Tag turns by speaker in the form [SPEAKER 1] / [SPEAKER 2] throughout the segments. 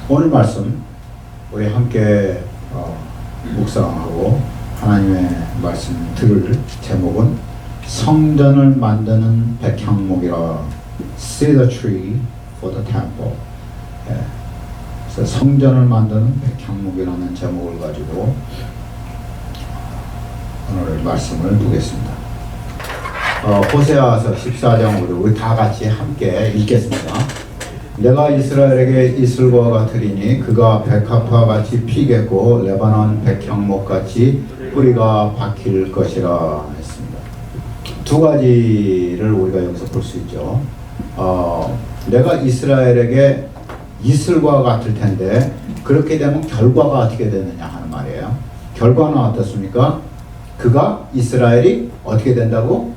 [SPEAKER 1] 오늘 말씀 우리 함께 묵상하고 하나님의 말씀 들을 제목은 성전을 만드는 백향목이라, Cedar Tree for the Temple. 그래서 성전을 만드는 백향목이라는 제목을 가지고 오늘 말씀을 두겠습니다. 호세아서 14장으로 우리 다 같이 함께 읽겠습니다. 내가 이스라엘에게 이슬과 같으리니 그가 백합화 같이 피겠고 레바논 백향목 같이 뿌리가 박힐 것이라 했습니다. 두 가지를 우리가 여기서 볼 수 있죠. 내가 이스라엘에게 이슬과 같을 텐데 그렇게 되면 결과가 어떻게 되느냐 하는 말이에요. 결과는 어떻습니까? 그가 이스라엘이 어떻게 된다고?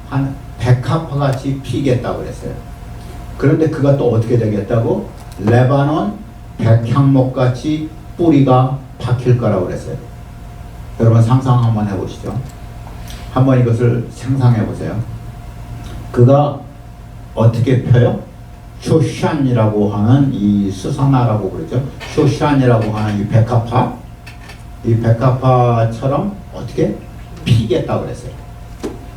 [SPEAKER 1] 한 백합화 같이 피겠다고 그랬어요. 그런데 그가 또 어떻게 되겠다고? 레바논 백향목 같이 뿌리가 박힐 거라고 그랬어요. 여러분 상상 한번 해보시죠. 한번 이것을 상상해 보세요. 그가 어떻게 펴요? 쇼샨이라고 하는 이 수산화라고 그러죠. 쇼샨이라고 하는 이 백합화처럼 어떻게 피겠다고 그랬어요.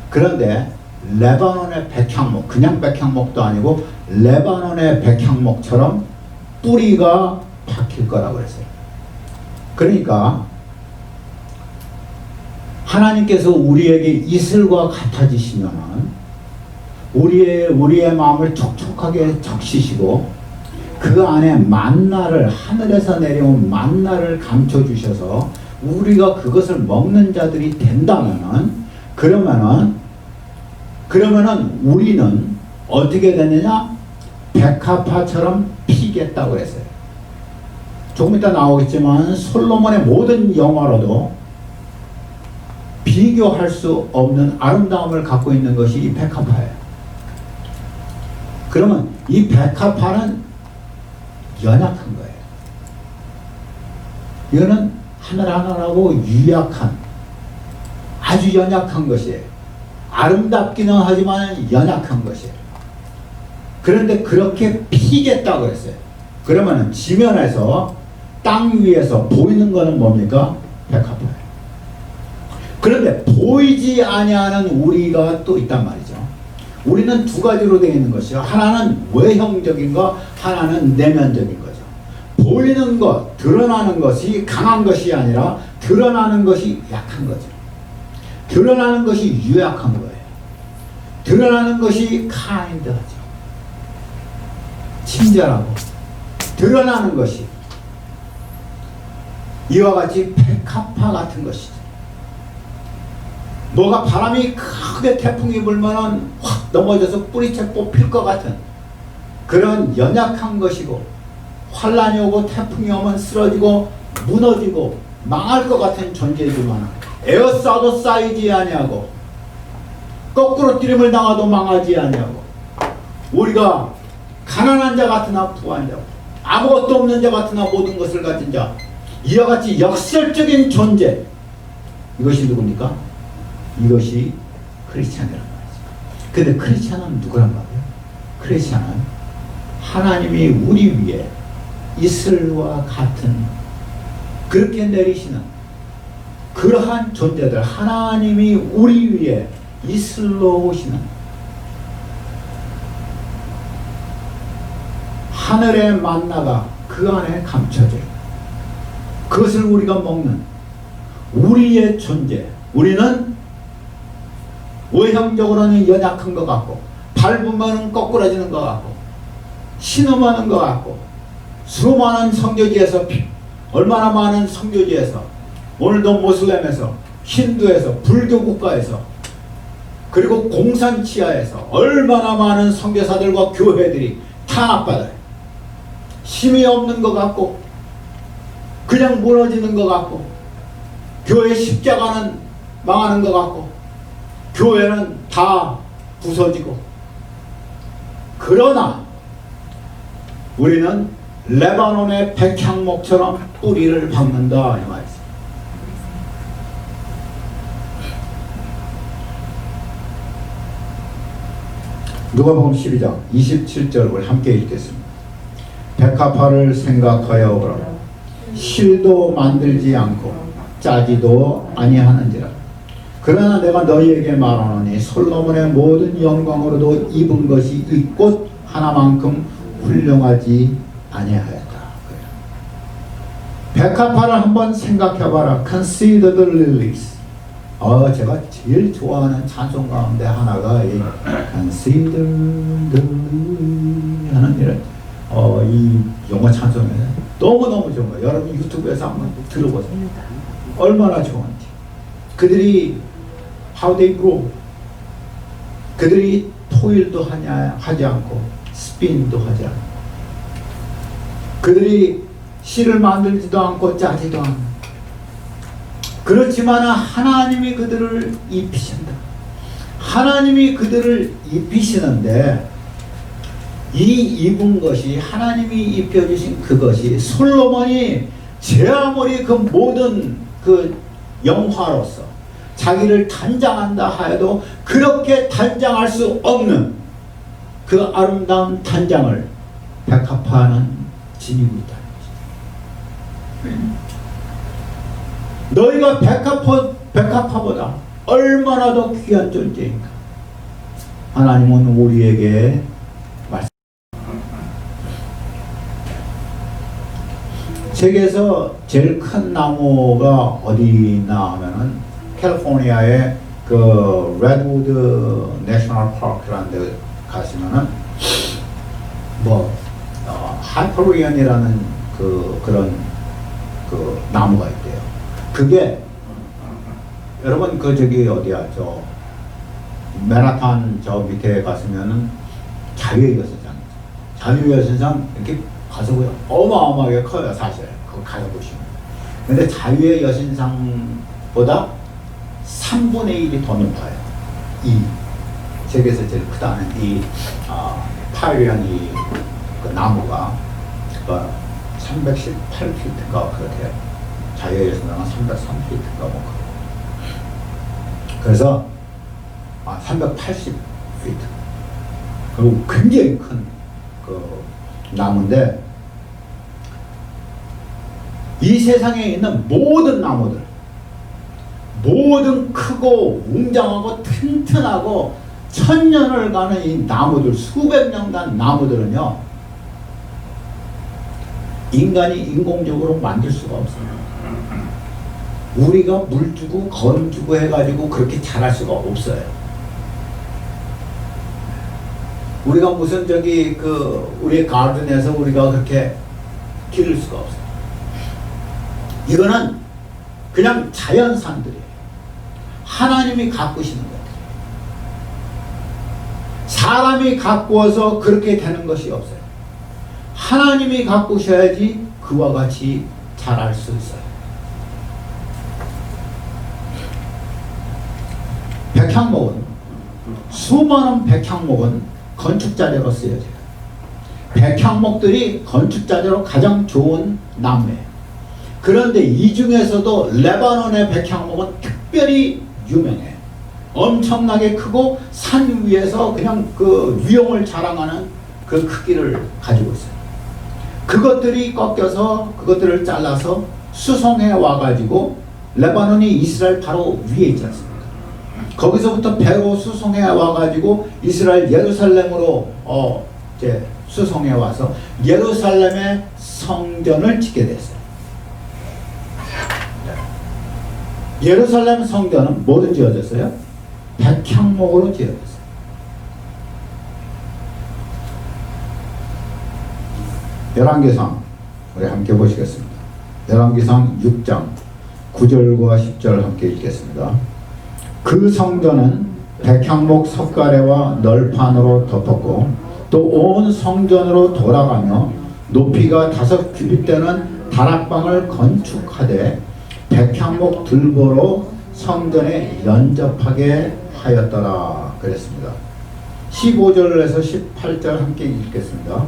[SPEAKER 1] 그런데 레바논의 백향목, 그냥 백향목도 아니고 레바논의 백향목처럼 뿌리가 박힐 거라고 그랬어요. 그러니까 하나님께서 우리에게 이슬과 같아지시면은 우리의 마음을 촉촉하게 적시시고 그 안에 만나를, 하늘에서 내려온 만나를 감춰주셔서 우리가 그것을 먹는 자들이 된다면은 그러면은 우리는 어떻게 되느냐? 백합화처럼 피겠다고 했어요. 조금 이따 나오겠지만 솔로몬의 모든 영화로도 비교할 수 없는 아름다움을 갖고 있는 것이 이 백합화예요. 그러면 이 백합화는 연약한 거예요. 이거는 하늘하늘하고 유약한, 아주 연약한 것이에요. 아름답기는 하지만 연약한 것이에요. 그런데 그렇게 피겠다고 했어요. 그러면 지면에서 땅 위에서 보이는 것은 뭡니까? 백합화예요. 그런데 보이지 아니하는 우리가 또 있단 말이죠. 우리는 두 가지로 되어 있는 것이요. 하나는 외형적인 것, 하나는 내면적인 거죠. 보이는 것, 드러나는 것이 강한 것이 아니라 드러나는 것이 약한 거죠. 드러나는 것이 유약한 거예요. 드러나는 것이 kind하죠. 친절하고. 드러나는 것이 이와 같이 백합화 같은 것이죠. 뭐가 바람이 크게 태풍이 불면은 확 넘어져서 뿌리채 뽑힐 것 같은 그런 연약한 것이고, 환란이 오고 태풍이 오면 쓰러지고 무너지고 망할 것 같은 존재이지만 에어싸도 쌓이지 아니하고 거꾸로 뛰림을 당하도 망하지 아니하고, 우리가 가난한 자 같으나 부한 자, 아무것도 없는 자 같으나 모든 것을 가진 자, 이와 같이 역설적인 존재, 이것이 누굽니까? 이것이 크리스찬이란 말이죠. 근데 크리스찬은 누구란 말이에요? 크리스찬은 하나님이 우리 위에 이슬과 같은 그렇게 내리시는 그러한 존재들, 하나님이 우리 위에 이슬로 오시는 하늘의 만나가 그 안에 감춰져요. 그것을 우리가 먹는 우리의 존재. 우리는 외형적으로는 연약한 것 같고, 밟으면 거꾸러지는 것 같고, 신음하는 것 같고, 수많은 성교지에서, 얼마나 많은 성교지에서, 오늘도 모슬렘에서, 힌두에서, 불교 국가에서, 그리고 공산치하에서 얼마나 많은 선교사들과 교회들이 탄압받아요. 힘이 없는 것 같고 그냥 무너지는 것 같고, 교회 십자가는 망하는 것 같고, 교회는 다 부서지고. 그러나 우리는 레바논의 백향목처럼 뿌리를 박는다 이 말이죠. 누가복음 12장 27절 우리 함께 읽겠습니다. 백합화를 생각하여 보라. 실도 만들지 않고 짜지도 아니하는지라. 그러나 내가 너희에게 말하노니 솔로몬의 모든 영광으로도 입은 것이 이 꽃 하나만큼 훌륭하지 아니하였다. 백합화를 한번 생각해봐라. Consider the lilies. 제가 제일 좋아하는 찬송 가운데 하나가 이 Consider the lilies 하는 이런 이 영어 찬송이에요. 너무너무 좋은 거예요. 여러분 유튜브에서 한번 들어보세요. 얼마나 좋은지. 그들이 how they grow. 그들이 토일도 하지 않고 스핀도 하지 않고 그들이 씨를 만들지도 않고 짜지도 않고 그렇지만 하나님이 그들을 입히신다. 하나님이 그들을 입히시는데 이 입은 것이 하나님이 입혀주신 그것이 솔로몬이 제 아무리 그 모든 그 영화로서 자기를 단장한다 하여도 그렇게 단장할 수 없는 그 아름다운 단장을 백합화는 지니고 있다는 것이다. 너희가 백합화보다 얼마나 더 귀한 존재인가. 하나님은 우리에게 말씀. 세계에서 제일 큰 나무가 어디 있나 하면은 캘리포니아의 그 레드우드 내셔널 파크라는 데 가시면은 하이퍼리언이라는 그런 그 나무가 있대요. 그게 여러분 저기 어디야 저 맨하탄 저 밑에 가시면은 자유의 여신상 이렇게 가서 보면 어마어마하게 커요. 사실 그거 가서 보시면. 근데 자유의 여신상보다 3분의 1이 더 높아요. 이 세계에서 제일 크다는 이 파이리언 그 나무가 318피트가 그렇대요. 자유의 여신상은 303피트가 뭐 그래서 380피트 그리고 굉장히 큰 그 나무인데 이 세상에 있는 모든 나무들 모든 크고 웅장하고 튼튼하고 천년을 가는 이 나무들 수백 년간 나무들은요 인간이 인공적으로 만들 수가 없어요. 우리가 물 주고 거름 주고 해가지고 그렇게 자랄 수가 없어요. 우리가 무슨 저기 우리의 가든에서 우리가 그렇게 기를 수가 없어요. 이거는 그냥 자연산들이에요. 하나님이 가꾸시는 것들. 사람이 가꾸어서 그렇게 되는 것이 없어요. 하나님이 가꾸셔야지 그와 같이 자랄 수 있어요. 백향목은 수많은 백향목은 건축자재로 쓰여져요. 백향목들이 건축자재로 가장 좋은 나무예요. 그런데 이 중에서도 레바논의 백향목은 특별히 유명해요. 엄청나게 크고 산 위에서 그냥 그 위용을 자랑하는 그 크기를 가지고 있어요. 그것들이 꺾여서 그것들을 잘라서 수송해 와가지고 레바논이 이스라엘 바로 위에 있지 않습니까? 거기서부터 배로 수송해 와가지고 이스라엘 예루살렘으로 이제 수송해 와서 예루살렘의 성전을 짓게 됐어요. 예루살렘 성전은 뭐로 지어졌어요? 백향목으로 지어졌어요. 열왕기상 우리 함께 보시겠습니다. 열왕기상 6장 9절과 10절 함께 읽겠습니다. 그 성전은 백향목 석가래와 널판으로 덮었고 또 온 성전으로 돌아가며 높이가 5규빗 되는 다락방을 건축하되 백향목 들보로 성전에 연접하게 하였더라 그랬습니다. 15절에서 18절 함께 읽겠습니다.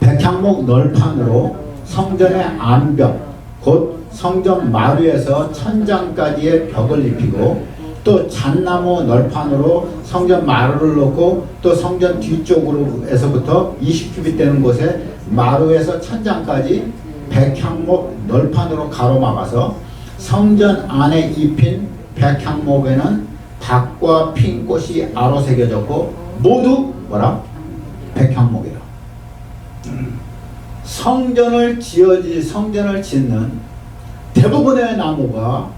[SPEAKER 1] 백향목 널판으로 성전의 안벽 곧 성전 마루에서 천장까지의 벽을 입히고 또 잣나무 널판으로 성전 마루를 놓고 또 성전 뒤쪽으로에서부터 20규빗 되는 곳에 마루에서 천장까지 백향목 널판으로 가로막아서 성전 안에 입힌 백향목에는 박과 핀 꽃이 아로 새겨졌고 모두 뭐라? 백향목이라. 성전을 짓는 대부분의 나무가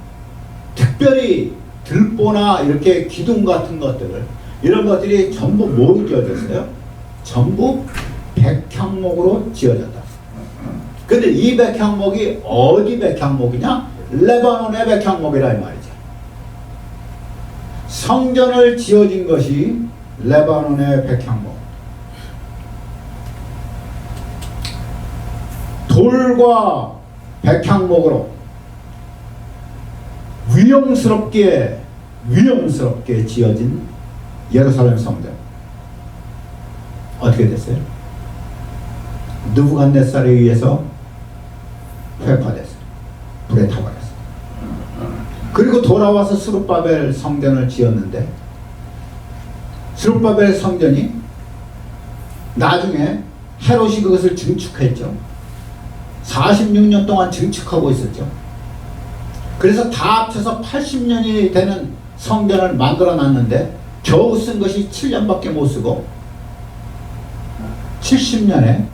[SPEAKER 1] 특별히 들보나 이렇게 기둥 같은 것들, 이런 것들이 전부 뭐로 지어졌어요? 전부 백향목으로 지어졌다. 근데 이 백향목이 어디 백향목이냐? 레바논의 백향목이라 이 말이죠. 성전을 지어진 것이 레바논의 백향목. 돌과 백향목으로 위험스럽게 지어진 예루살렘 성전. 어떻게 됐어요? 느부갓네살에 의해서 회파됐어요. 불에 타버렸어요. 그리고 돌아와서 스룹바벨 성전을 지었는데, 스룹바벨 성전이 나중에 헤롯이 그것을 증축했죠. 46년 동안 증축하고 있었죠. 그래서 다 합쳐서 80년이 되는 성전을 만들어 놨는데 겨우 쓴 것이 7년밖에 못 쓰고 70년에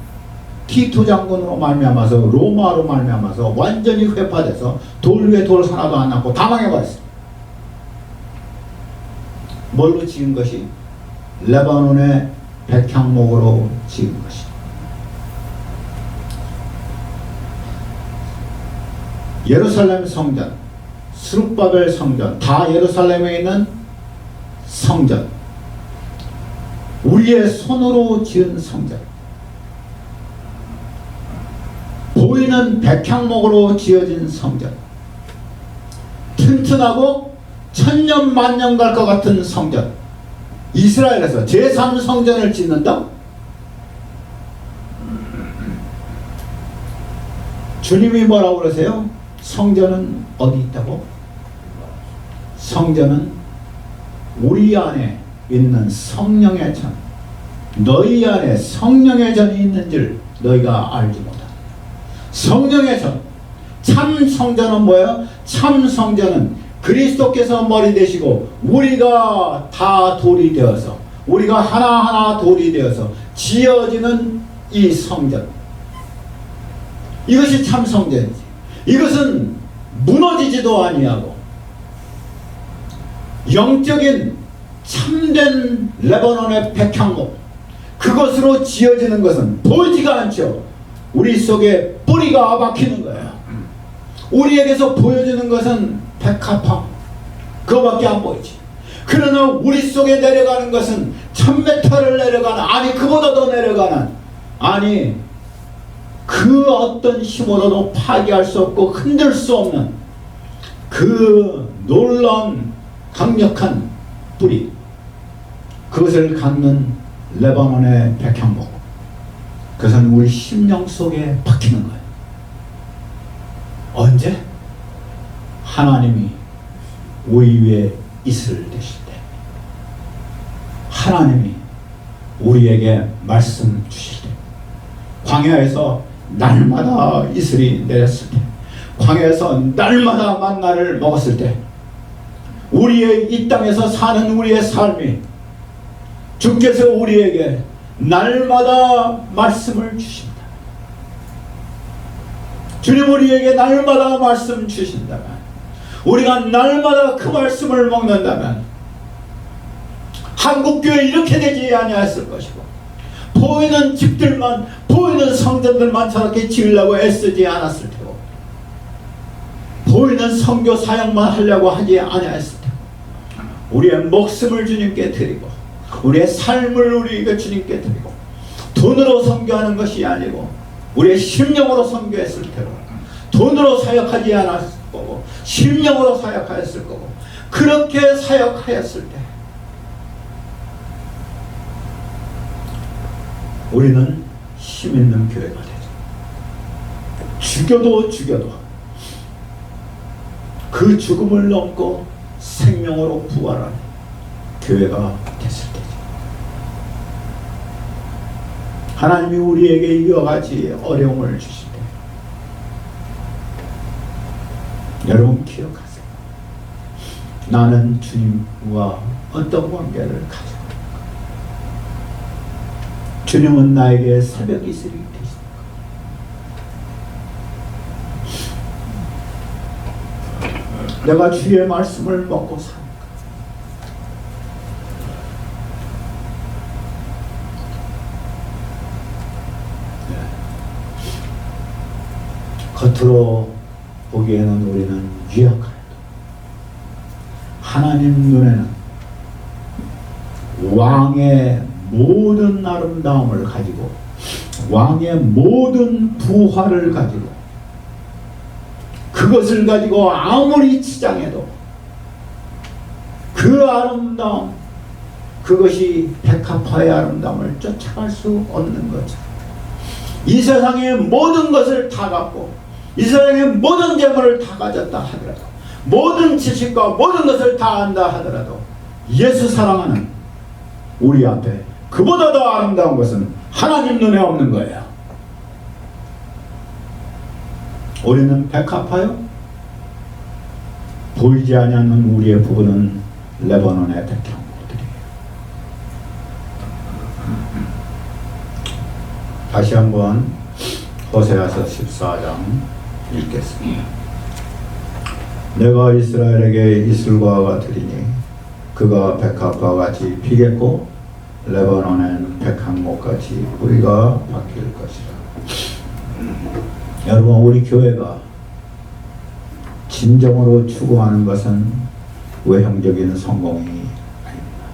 [SPEAKER 1] 티토 장군으로 말미암아서, 로마로 말미암아서 완전히 회파돼서 돌 위에 돌 하나도 안 남고 다 망해버렸어요. 뭘로 지은 것이? 레바논의 백향목으로 지은 것이. 예루살렘 성전, 스룹바벨 성전, 다 예루살렘에 있는 성전, 우리의 손으로 지은 성전, 보이는 백향목으로 지어진 성전, 튼튼하고 천년 만년 갈 것 같은 성전. 이스라엘에서 제3성전을 짓는다? 주님이 뭐라고 그러세요? 성전은 어디 있다고? 성전은 우리 안에 있는 성령의 전, 너희 안에 성령의 전이 있는 줄 너희가 알지 못하다. 성령의 전, 참 성전은 뭐예요? 참 성전은 그리스도께서 머리 되시고 우리가 다 돌이 되어서, 우리가 하나하나 돌이 되어서 지어지는 이 성전, 이것이 참 성전이지. 이것은 무너지지도 아니하고 영적인 참된 레바논의 백향목, 그것으로 지어지는 것은 보이지가 않죠. 우리 속에 뿌리가 박히는 거예요. 우리에게서 보여주는 것은 백합화, 그거밖에 안 보이지. 그러나 우리 속에 내려가는 것은 1000m를 내려가는, 아니 그보다 더 내려가는, 아니 그 어떤 힘으로도 파괴할 수 없고 흔들 수 없는 그 놀라운 강력한 뿌리, 그것을 갖는 레바논의 백향목, 그것은 우리 심령 속에 박히는 거예요. 언제? 하나님이 우리 위에 이슬 되실 때, 하나님이 우리에게 말씀 주실 때, 광야에서 날마다 이슬이 내렸을 때, 광야에서 날마다 만나를 먹었을 때, 우리의 이 땅에서 사는 우리의 삶이 주께서 우리에게 날마다 말씀을 주신다. 주님 우리에게 날마다 말씀 주신다면, 우리가 날마다 그 말씀을 먹는다면 한국교회 이렇게 되지 아니했을 것이고, 보이는 집들만, 보이는 성전들만 저렇게 지으려고 애쓰지 않았을 테고, 보이는 선교 사역만 하려고 하지 아니했을 테고, 우리의 목숨을 주님께 드리고 우리의 삶을 우리에게 주님께 드리고, 돈으로 선교하는 것이 아니고 우리의 심령으로 선교했을 테고, 돈으로 사역하지 않았을 거고 심령으로 사역하였을 거고, 그렇게 사역하였을 때 우리는 힘 있는 교회가 되죠. 죽여도 그 죽음을 넘고 생명으로 부활하는 교회가 됐을 때죠. 하나님이 우리에게 이와 같이 어려움을 주실 때 여러분 기억하세요. 나는 주님과 어떤 관계를 가지고 주님은 나에게 새벽 이슬이 되십니까? 내가 주의 말씀을 먹고 삽니까? 겉으로 보기에는 우리는 유약하여도 하나님 눈에는 왕의 모든 아름다움을 가지고 왕의 모든 부활을 가지고 그것을 가지고 아무리 치장해도 그 아름다움, 그것이 백합화의 아름다움을 쫓아갈 수 없는 거죠. 이 세상의 모든 것을 다 갖고 이 세상의 모든 재물을 다 가졌다 하더라도 모든 지식과 모든 것을 다 안다 하더라도 예수 사랑하는 우리 앞에 그보다 더 아름다운 것은 하나님 눈에 없는 거예요. 우리는 백합화요? 보이지 않는 우리의 부부는 레바논의 백향목들이에요. 다시 한번 호세아서 14장 읽겠습니다. 내가 이스라엘에게 이슬과 같으리니 그가 백합과 같이 피겠고 레바논엔 백향목같이 뿌리가 박힐 것이라. 여러분, 우리 교회가 진정으로 추구하는 것은 외형적인 성공이 아닙니다.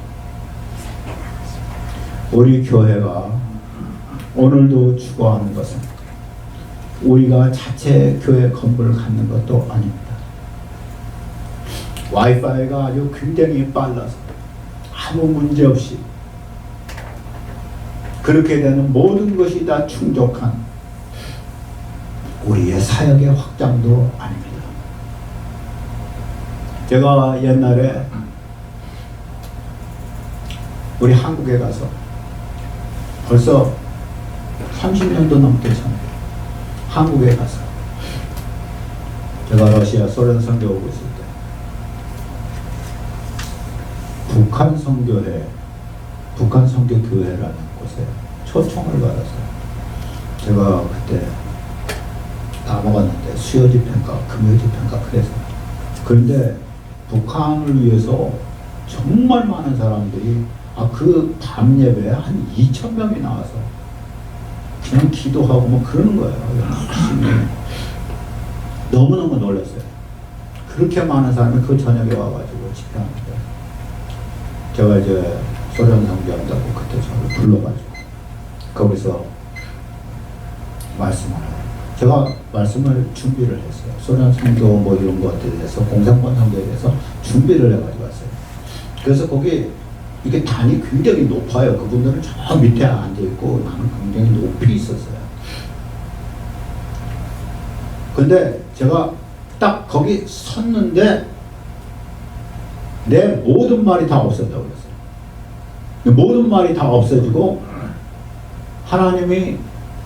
[SPEAKER 1] 우리 교회가 오늘도 추구하는 것은 우리가 자체 교회 건물을 갖는 것도 아닙니다. 와이파이가 아주 굉장히 빨라서 아무 문제 없이 그렇게 되는 모든 것이 다 충족한 우리의 사역의 확장도 아닙니다. 제가 옛날에 우리 한국에 가서 벌써 30년도 넘게 전에 한국에 가서 제가 러시아 소련 선교 오고 있을 때 북한 선교회, 북한 선교교회라는 곳에 초청을 받아서 제가 그때 다 먹었는데 수요 집회인가 금요 집회인가 그래서 그런데 북한을 위해서 정말 많은 사람들이 그 밤 예배에 한 2,000명이 나와서 그냥 기도하고 뭐 그러는 거예요. 너무너무 놀랐어요. 그렇게 많은 사람이 그 저녁에 와가지고 집회하는데 제가 이제 소련 선교한다고 그때 저를 불러가지고 거기서 말씀을 해요. 제가 말씀을 준비를 했어요. 소련 선교 뭐 이런 것들에 대해서 공산권 선교에 대해서 준비를 해가지고 왔어요. 그래서 거기 이게 단이 굉장히 높아요. 그분들은 저 밑에 앉아있고 나는 굉장히 높이 있었어요. 근데 제가 딱 거기 섰는데 내 모든 말이 다 없어졌다고 그랬어요. 모든 말이 다 없어지고 하나님이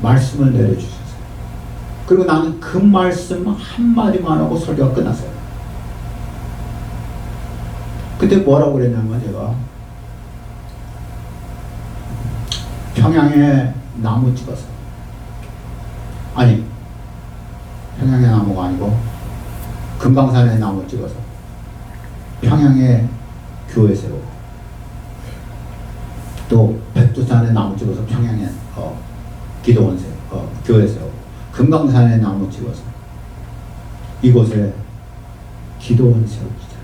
[SPEAKER 1] 말씀을 내려주셨어요. 그리고 나는 그 말씀 한마디만 하고 설교가 끝났어요. 그때 뭐라고 그랬냐면 제가 평양에 나무 찍어서 아니 평양에 나무가 아니고 금강산에 나무 찍어서 평양에 교회 세우고 또 백두산에 나무 찍어서 평양에 기도원 세우고 교회 세우고 금강산에 나무 찍어서 이곳에 기도원 세우기잖아요.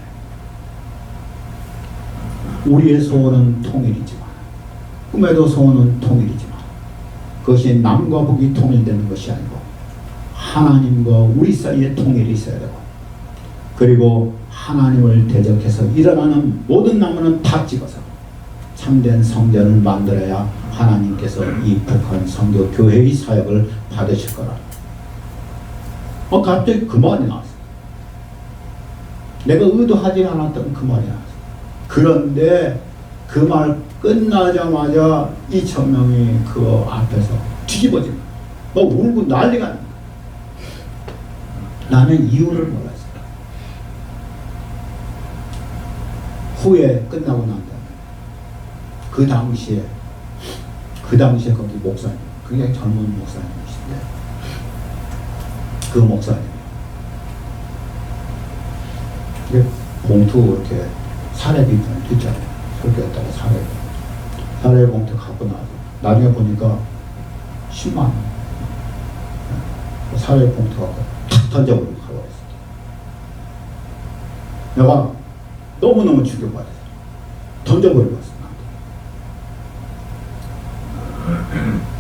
[SPEAKER 1] 우리의 소원은 통일이지만 꿈에도 소원은 통일이지만 그것이 남과 북이 통일되는 것이 아니고 하나님과 우리 사이에 통일이 있어야 되고 그리고 하나님을 대적해서 일어나는 모든 나무는 다 찍어서 참된 성전을 만들어야 하나님께서 이 북한 선교 교회의 사역을 받으실 거라. 갑자기 그 말이 나왔어요. 내가 의도하지 않았던 그 말이 나왔어요. 그런데 그 말 끝나자마자 2,000명이 그 앞에서 뒤집어진 거야. 막 울고 난리가 나. 나는 이유를 몰랐어요. 후에 끝나고 난 다음에 그 당시에 거기 목사님, 그게 젊은 목사님이신데 그 목사님 이게 봉투 이렇게 사례비들 있잖아요. 설교했다가 사례 봉투 갖고 나서 나중에 보니까 10만 원 사례 봉투 갖고 탁 던져버리고 가버렸어. 내가 너무너무 충격받았어. 던져버리고 왔어.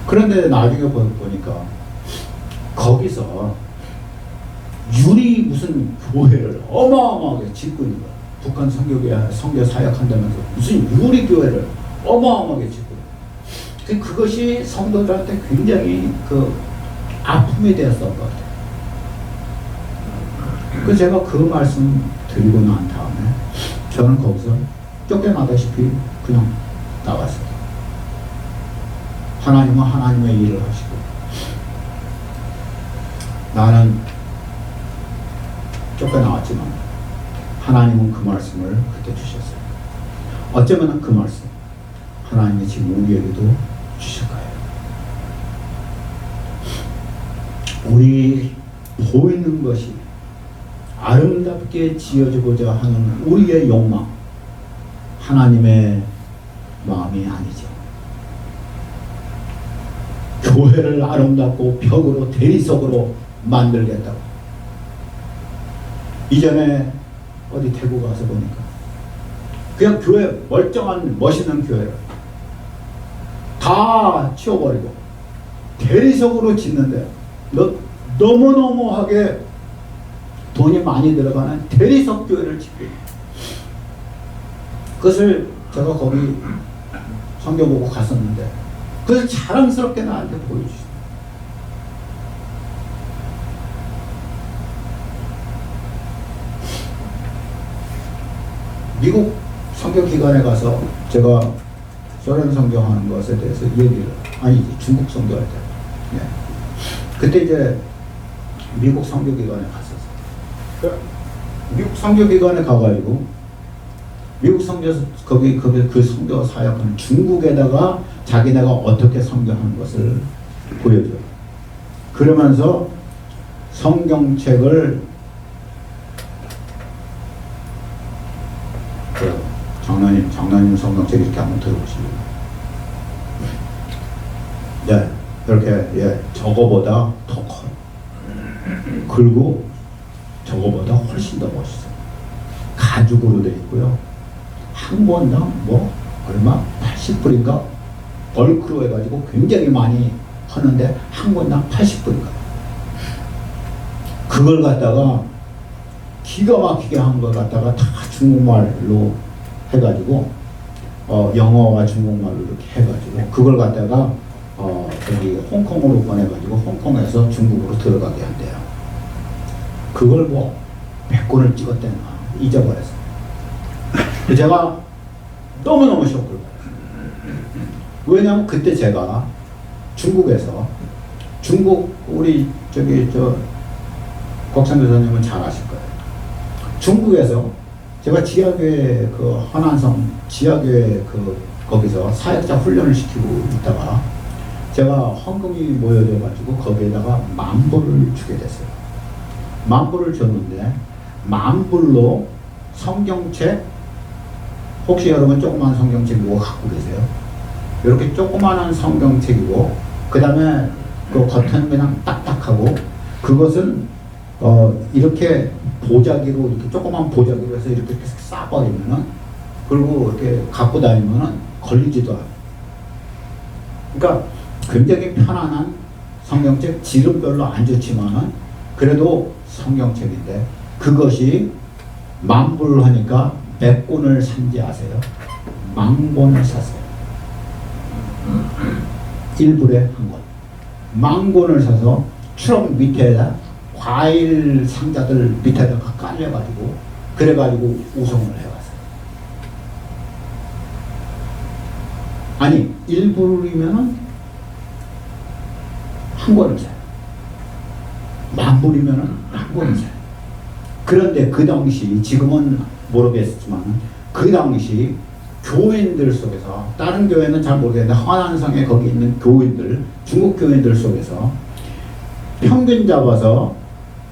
[SPEAKER 1] 그런데 나중에 보니까 거기서 유리 무슨 교회를 어마어마하게 짓고 있는 거야. 북한 선교 사역한다면서 무슨 유리 교회를 어마어마하게 짓고 있는 거야. 그것이 성도들한테 굉장히 그 아픔이 되었던 것 같아요. 그래서 제가 그 말씀 드리고 난 다음에 저는 거기서 쫓겨나다시피 그냥 나왔어요. 하나님은 하나님의 일을 하시고 나는 쫓겨나왔지만 하나님은 그 말씀을 그때 주셨어요. 어쩌면 그 말씀 하나님이 지금 우리에게도 주실 거예요. 우리 보이는 것이 아름답게 지어지고자 하는 우리의 욕망, 하나님의 마음이 아니죠. 교회를 아름답고 벽으로 대리석으로 만들겠다고. 이전에 어디 대구 가서 보니까 그냥 교회, 멀쩡한 멋있는 교회를 다 치워버리고 대리석으로 짓는데 너무너무하게 돈이 많이 들어가는 대리석 교회를 짓고 그것을 제가 거기 성경 보고 갔었는데 그것을 자랑스럽게 나한테 보여주셨어요. 미국 선교기관에 가서 제가 소련 선교하는 것에 대해서 얘기를, 아니 중국 선교할 때, 예. 그때 이제 미국 선교기관에 갔었어요. 미국 선교기관에 가가지고 미국 선교에서 거기 그 선교 사역하는 중국에다가 자기네가 어떻게 선교하는 것을 보여줘요. 그러면서 성경책을 장로님 성경책 이렇게 한번 들어보시죠. 네, 이렇게 예, 저거보다 더 커요. 그리고 저거보다 훨씬 더 멋있어요. 가죽으로 되어 있고요. 한 권당 뭐 얼마 80불인가 벌크로 해가지고 굉장히 많이 하는데 한 권당 80불인가. 그걸 갖다가 기가 막히게 한 걸 갖다가 다 중국말로 해가지고 영어와 중국말로 이렇게 해가지고 그걸 갖다가 저기 홍콩으로 보내가지고 홍콩에서 중국으로 들어가게 한대요. 그걸 뭐 100권을 찍었대나 잊어버렸어요. 제가 너무너무 쇼크를 받았어요. 왜냐하면 그때 제가 중국에서 우리 저기 곽상 교사님은 잘 아실 거예요. 중국에서 제가 지하교회 그 한안성 지하교회 거기서 사역자 훈련을 시키고 있다가 제가 헌금이 모여져 가지고 거기에다가 10,000불을 주게 됐어요. 10,000불을 줬는데 10,000불로 성경책, 혹시 여러분 조그만 성경책 이거 갖고 계세요? 이렇게 조그만한 성경책이고 그 다음에 그 겉은 그냥 딱딱하고 그것은 이렇게 보자기로 이렇게 조그만 보자기로 해서 이렇게 싸버리면은 그리고 이렇게 갖고 다니면은 걸리지도 않아요. 그러니까 굉장히 편안한 성경책, 질은 별로 안 좋지만은 그래도 성경책인데 그것이 10,000불 하니까 몇 권을 산지 아세요? 10,000권을 샀어요. 1불에 한 권. 10,000권을 사서 트럭 밑에다 과일 상자들 밑에다가 깔려가지고 그래가지고 우송을 해왔어요. 아니 1불이면은 한 권을 사요. 10,000불이면은 한 권을 사요. 그런데 그 당시, 지금은 모르겠지만 그 당시 교인들 속에서, 다른 교회는 잘 모르겠는데 화난성에 거기 있는 교인들, 중국 교인들 속에서 평균 잡아서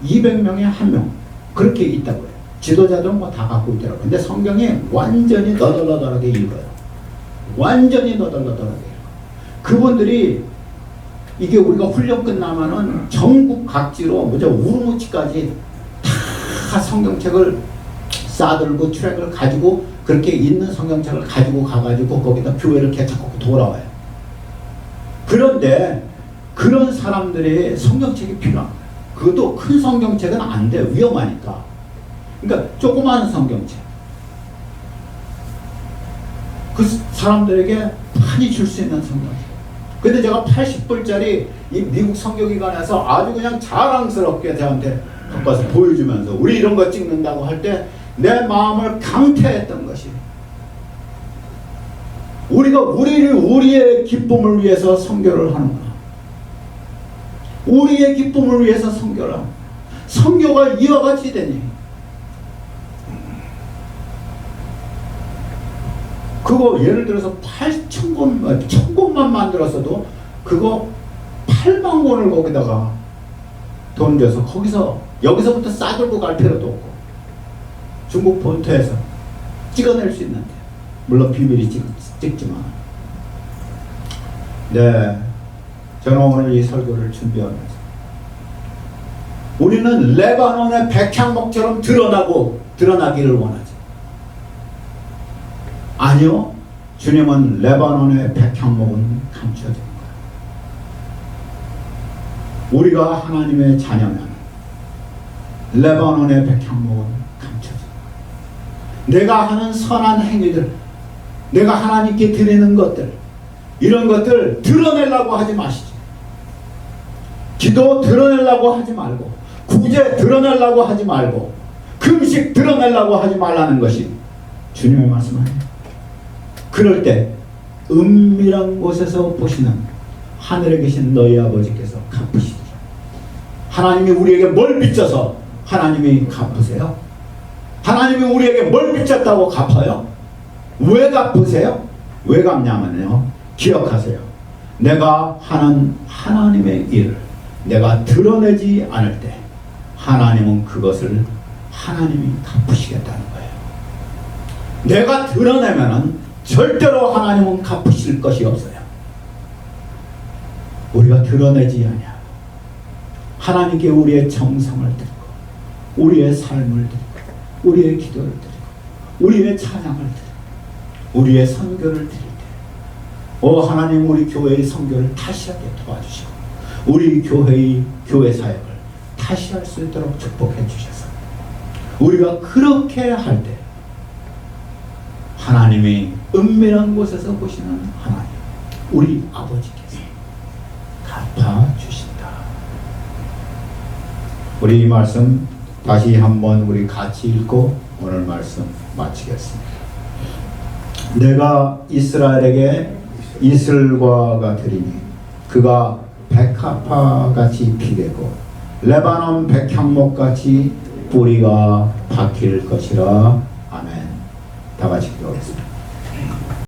[SPEAKER 1] 200명에 1명 그렇게 있다고 해요. 지도자들은 뭐 다 갖고 있더라고요. 근데 성경이 완전히 너덜너덜하게 읽어요. 완전히 너덜너덜하게 읽어요. 그분들이, 이게 우리가 훈련 끝나면은 전국 각지로 우르무치까지 다 성경책을 싸들고 트랙을 가지고, 그렇게 있는 성경책을 가지고 가가지고 거기다 교회를 개척하고 돌아와요. 그런데 그런 사람들의 성경책이 필요한 거예요. 그것도 큰 성경책은 안 돼. 위험하니까. 그러니까 조그마한 성경책. 그 사람들에게 많이 줄 수 있는 성경책. 근데 제가 80불짜리 이 미국 성경기관에서 아주 그냥 자랑스럽게 저한테 바꿔서 보여주면서 우리 이런 거 찍는다고 할 때 내 마음을 강태했던 것이, 우리가 우리의 기쁨을 위해서 선교를 하는구나. 우리의 기쁨을 위해서 선교를 하는, 선교가 이와 같이 되니 그거 예를 들어서 1,000권만 만들었어도 그거 8만 권을 거기다가 돈 줘서 여기서부터 싸들고 갈 필요도 없고 중국 본토에서 찍어낼 수 있는데, 물론 비밀이 찍지만. 네, 저는 오늘 이 설교를 준비하면서 우리는 레바논의 백향목처럼 드러나기를 원하지. 아니요, 주님은 레바논의 백향목은 감춰진 거예요. 우리가 하나님의 자녀면 레바논의 백향목은 감춰진 거예요. 내가 하는 선한 행위들, 내가 하나님께 드리는 것들, 이런 것들 드러내려고 하지 마시지. 기도 드러내려고 하지 말고, 구제 드러내려고 하지 말고, 금식 드러내려고 하지 말라는 것이 주님의 말씀 아니에요. 그럴 때 은밀한 곳에서 보시는 하늘에 계신 너희 아버지께서 갚으시리라. 하나님이 우리에게 뭘 빚져서 하나님이 갚으세요? 하나님이 우리에게 뭘 빚졌다고 갚아요? 왜 갚으세요? 왜 갚냐면요, 기억하세요. 내가 하는 하나님의 일을 내가 드러내지 않을 때 하나님은 그것을 하나님이 갚으시겠다는 거예요. 내가 드러내면은 절대로 하나님은 갚으실 것이 없어요. 우리가 드러내지 않냐, 하나님께 우리의 정성을 드리고, 우리의 삶을 드리고, 우리의 기도를 드리고, 우리의 찬양을 드리고, 우리의 선교를 드릴 때, 하나님 우리 교회의 선교를 다시 하게 도와주시고, 우리 교회 사역을 다시 할 수 있도록 축복해 주셔서, 우리가 그렇게 할 때 하나님이 은밀한 곳에서 보시는 하나님, 우리 아버지께서 갚아주신다. 우리 이 말씀 다시 한번 우리 같이 읽고 오늘 말씀 마치겠습니다. 내가 이스라엘에게 이슬과가 되리니 그가 백합화같이 피겠고 레바논 백향목같이 뿌리가 박힐 것이라. 아멘. 다 같이 기도하겠습니다.